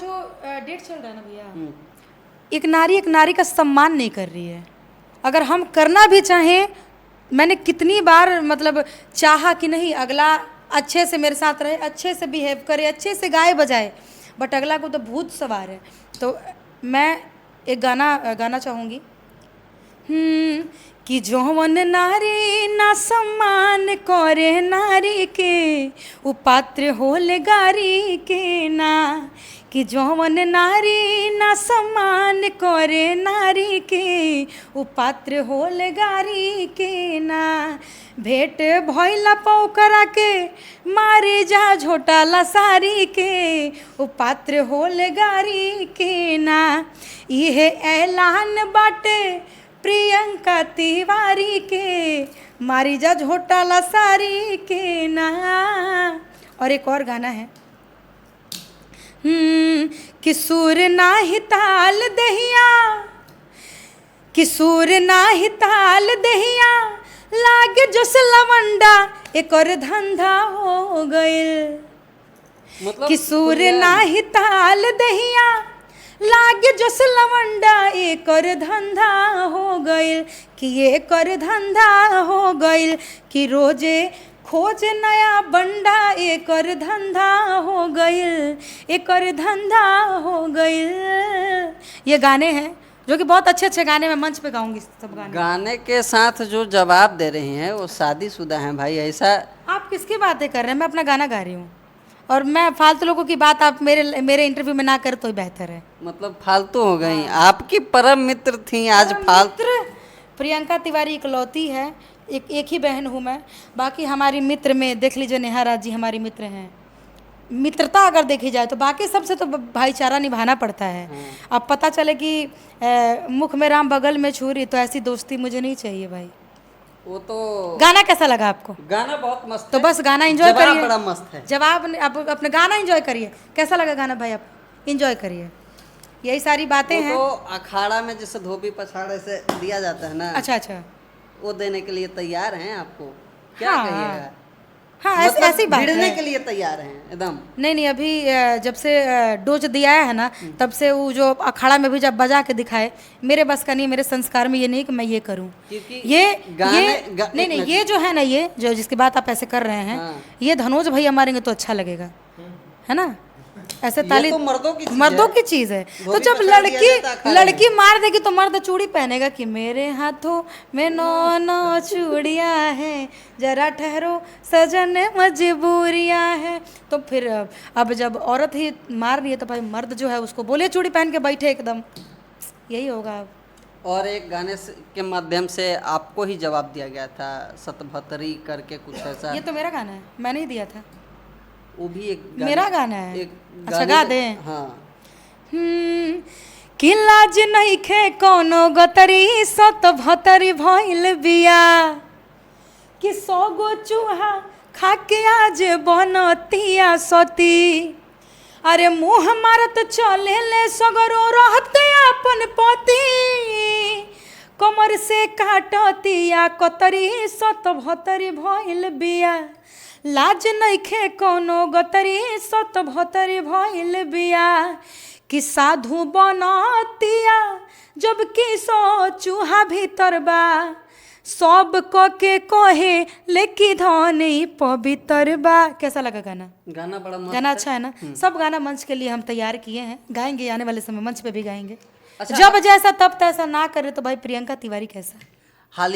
जो डेट चल रहा है ना भैया, एक नारी का सम्मान नहीं कर रही है। अगर हम करना भी चाहें, मैंने कितनी बार मतलब चाहा कि नहीं अगला अच्छे से मेरे साथ रहे, अच्छे से बिहेव करे, अच्छे से गाए बजाए, बट अगला को तो भूत सवार है। तो मैं एक गाना चाहूँगी कि जौवन नारी ना सम्मान करे नारी के, उ पात्र होले गारी के ना। कि जौवन नारी ना सम्मान करे नारी के, उ पात्र होले गारी के ना। भेंट भइला पौकरा के मारे जा झोटा लसारी के, उ पात्र होले गारी के ना। इहे ऐलान बाटे प्रियंका तिवारी के, मारी जा झोटा लसारी के ना। और एक और गाना है किशोर नाही ताल दहिया, किशोर नाही ताल दहिया, लागे जस लवंडा एक और धंधा हो गइल। मतलब किशोर नाही ताल दहिया, लागे जस लवंडा एक और धंधा हो गइल। कि एक और धंधा हो गइल, कि रोजे खोज नया बंडा एक और धंधा हो गइल, एक और धंधा हो गइल। ये गाने हैं जो कि बहुत अच्छे अच्छे गाने मैं मंच पे गाऊंगी। सब गाने के साथ जो जवाब दे रही हैं वो शादीशुदा हैं भाई। ऐसा आप किसकी बातें कर रहे हैं? मैं अपना गाना गा रही हूँ, और मैं फालतू लोगों की बात आप मेरे इंटरव्यू में ना कर तो ही बेहतर है। मतलब फालतू हो गई। आपकी परम मित्र थी, आज फालतू। प्रियंका तिवारी इकलौती है, एक ही बहन हूँ मैं। बाकी हमारी मित्र में देख लीजिए नेहा राज जी हमारी मित्र हैं। मित्रता अगर देखी जाए तो बाकी सबसे तो भाईचारा निभाना पड़ता है। अब पता चले कि मुख में राम बगल में छुरी, तो ऐसी दोस्ती मुझे नहीं चाहिए भाई। वो तो गाना कैसा लगा आपको? गाना बहुत मस्त तो है। बस गाना एंजॉय करिए। बड़ा मस्त है जवाब। आप अपने गाना एंजॉय करिए। कैसा लगा गाना भाई? आप एंजॉय करिए। यही सारी बातें हैं। तो अखाड़ा में जैसे धोबी पछाड़े से दिया जाता है ना, अच्छा, वो देने के लिए तैयार हैं आपको? क्या कहिएगा? हाँ, मतलब ऐसी बात है। भिड़ने के लिए तैयार हैं एकदम। नहीं, अभी जब से डोज दिया है ना, तब से वो जो अखाड़ा में भी जब बजा के दिखाए, मेरे बस का नहीं, मेरे संस्कार में ये नहीं कि मैं ये करूं। नहीं, ये जो है ना, ये जो जिसकी बात आप ऐसे कर रहे हैं, ये धनोज भैया मारेंगे तो अच्छा लगेगा, है ना? ऐसे ताली तो मर्दों की चीज है। तो जब लड़की मार देगी तो मर्द चूड़ी पहनेगा कि मेरे हाथों में 9 चूड़ियां हैं, जरा ठहरो सजन मजबूरियां हैं। तो फिर अब जब औरत ही मार रही है तो भाई मर्द जो है उसको बोले चूड़ी पहन के बैठे एकदम। यही होगा अब। और एक गाने के माध्यम से आपको ही जवाब दिया गया था, सतभतरी करके कुछ ऐसा। ये तो मेरा गाना है, मैंने ही दिया था। वो भी एक मेरा गाना है। अच्छा गा दे। हाँ। कि लाज नहीं खे कोनो गतरी, सत भतरी भइल बिया, कि 100 गो चूहा खा के आज बनतिया सती। अरे मुँह मारत चले ले सगरो रहते अपन पति, कमर से काटतिया कतरी, सत भतरी भइल बिया। लाज नइखे कोनो गतरी, सत भतरी भइल बिया, कि साधु बनतिया जबकि 100 चूहा भीतर बा, सब क के कहे लेकी धनी पवित्र बा। कैसा लगा गाना? गाना बड़ा मस्त। गाना अच्छा है ना? सब गाना मंच के लिए हम तैयार किए हैं, गाएंगे आने वाले समय मंच पे भी गाएंगे। अच्छा, जब जैसा तब तैसा, ना करे तो भाई प्रियंका तिवारी कैसा।